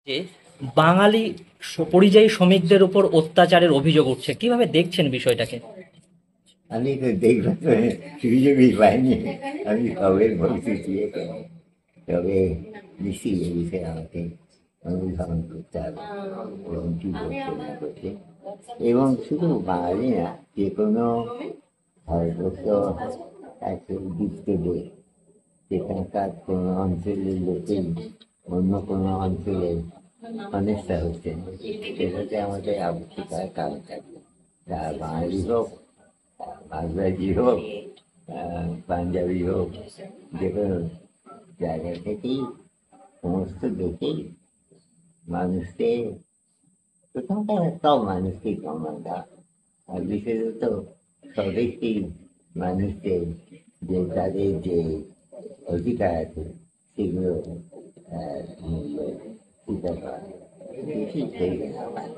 যে বাঙালি পরিযায়ী শ্রমিকদের উপর অত্যাচারের অভিযোগ উঠছে, কিভাবে দেখছেন বিষয়টাকে? আমি তো দেখবার তো সুযোগই পাইনি। আমি কবে পরিস্থিতি তবে নিশ্চয়ই এ বিষয়ে আমাকে অনুধাবন করতে হবে এবং কি করতে না করতে। এবং শুধু বাঙালি না, যে কোনো ভারতবর্ষ একটা উদ্দিষ্ট দেশ, সেখানকার কোনো অঞ্চলের লোকেই অন্য কোনো অঞ্চলে অনিষ্টা হচ্ছে, সেটাতে আমাদের আবশ্যিকার কারণ থাকবে। তা বাঙালি হোক, বাংলাদেশি হোক, পাঞ্জাবি হোক, যে কোনো জায়গা থেকেই সমস্ত দেশেই মানুষকে, প্রথমটা সব মানুষকেই সম্মান দেওয়া, আর বিশেষত স্বদেশী মানুষকে যে তাদের যে অধিকার আছে সেগুলো মূল্য স্বীকার করা বেশি প্রয়োজন আমার।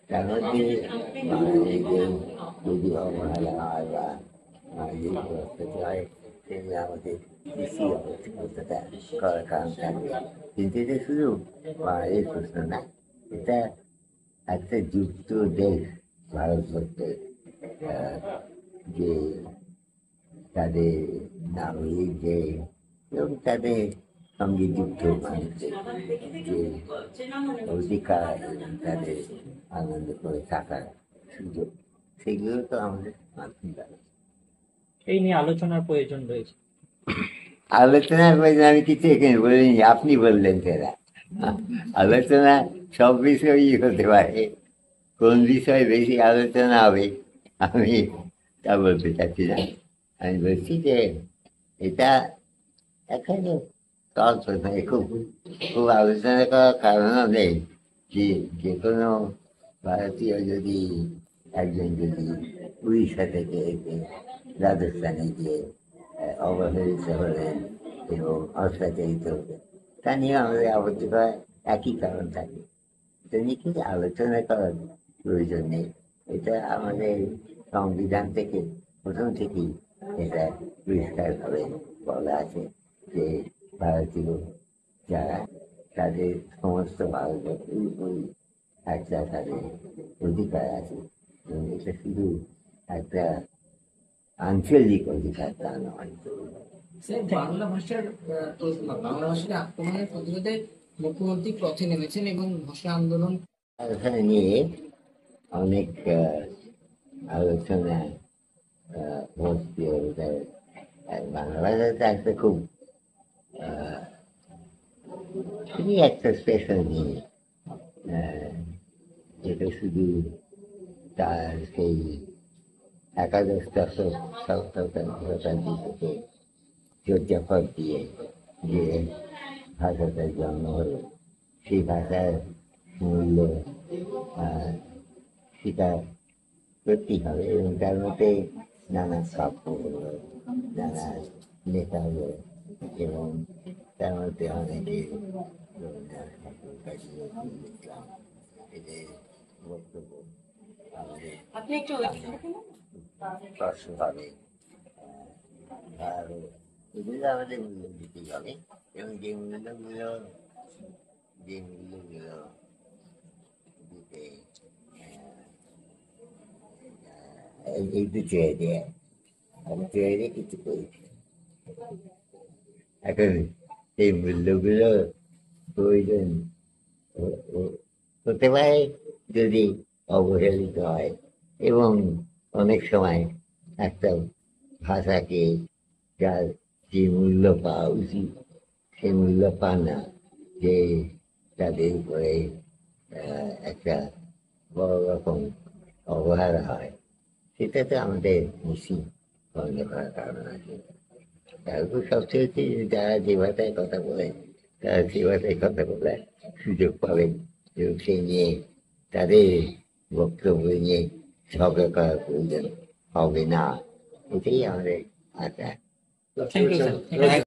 তার মধ্যে বাঙালিদের যদি অবহেলা হয় বা মানবিক ব্যবস্থা হয়, সেগুলো আমাদের বেশি অবস্থা করার কারণ থাকবে। কিন্তু এটা শুধু বাঙালির প্রশ্ন না, এটা একটা যুক্ত দেশ ভারতবর্ষের, যে তাদের নাগরিক যে এবং তাদের সঙ্গে যুক্ত মানুষদের যে অধিকার এবং তাদের আনন্দ করে থাকার সুযোগ, সেগুলো তো আমাদের মানতে হবে। এই নিয়ে আলোচনার প্রয়োজন রয়েছে। আলোচনার প্রয়োজন আমি কিছু এখানে বলিনি, আপনি বললেন সেটা। আলোচনা সব বিষয়ই হতে পারে, কোন বিষয়ে বেশি আলোচনা হবে আমি তা বলতে চাচ্ছি না। আমি বলছি যে এটা এখানে গল্প নয়, খুব খুব আলোচনা করার কারণও নেই। যে যে কোনো ভারতীয় যদি একজন যদি উড়িষ্যা থেকে এসে রাজস্থানে গিয়ে অবহেলিত হলেন এবং অত্যাচারিত হলেন, তা নিয়ে আমাদের আবদ্ধ করার একই কারণ থাকে। এটা নিয়ে কিন্তু আলোচনা করার প্রয়োজন নেই। এটা আমাদের সংবিধান থেকে প্রথম থেকেই এটা পরিষ্কারভাবে বলা আছে যে ভারতীয় যারা, তাদের সমস্ত ভারতবর্ষের উপরই একটা তাদের অধিকার আছে, এবং এটা শুধু একটা আঞ্চলিক অধিকার তা নয়। স্যার, বাংলা ভাষার আক্রমণের প্রতিরোধে মুখ্যমন্ত্রী পথে নেমেছেন এবং ভাষা আন্দোলন এখানে নিয়ে অনেক আলোচনা হচ্ছে। বাংলা ভাষাটা একটা খুবই একটা স্পেশাল জিনিস, যেটা শুধু তার সেই একাদশ দশক শতাব্দী থেকে চর্যাপদ দিয়ে যে ভাষাটার জন্ম হলো, সেই ভাষার মূল্য স্বীকার করতেই হবে। এবং তার মধ্যে নানা কাব্য হলো, নানা লেখা হলো, এবং তার মধ্যে অনেকে রবীন্দ্রনাথ ঠাকুর, কাজী নজরুল ইসলাম, এদের বক্তব্য আমাদের স্পষ্টভাবে আর এগুলো আমাদের মূল্য দিতেই হবে। এবং যে মূল্যগুলো দিতে এই তো চেয়ে দেয়, আমি চেয়ে দিয়ে কিছু করি। এখন এই মূল্যগুলো প্রয়োজন হতে পারে যদি অবহেলিত হয়, এবং অনেক সময় একটা ভাষাকে যার যে মূল্য পাওয়া উচিত সে মূল্য পান না, যে তাদের উপরে একটা বড় রকম অবহেলা হয়, সেটাতে আমাদের নিশ্চিত বন্ধ করার কারণ আছে। তারপর সবচেয়ে হচ্ছে যারা যে ভাষায় কথা বলে, তারা সে ভাষায় কথা বলার সুযোগ পাবেন, এবং সেই নিয়ে তাদের বক্তব্য নিয়ে ঝগড়া করার প্রয়োজন হবে না। এটাই আমাদের আশা। Thank you sir.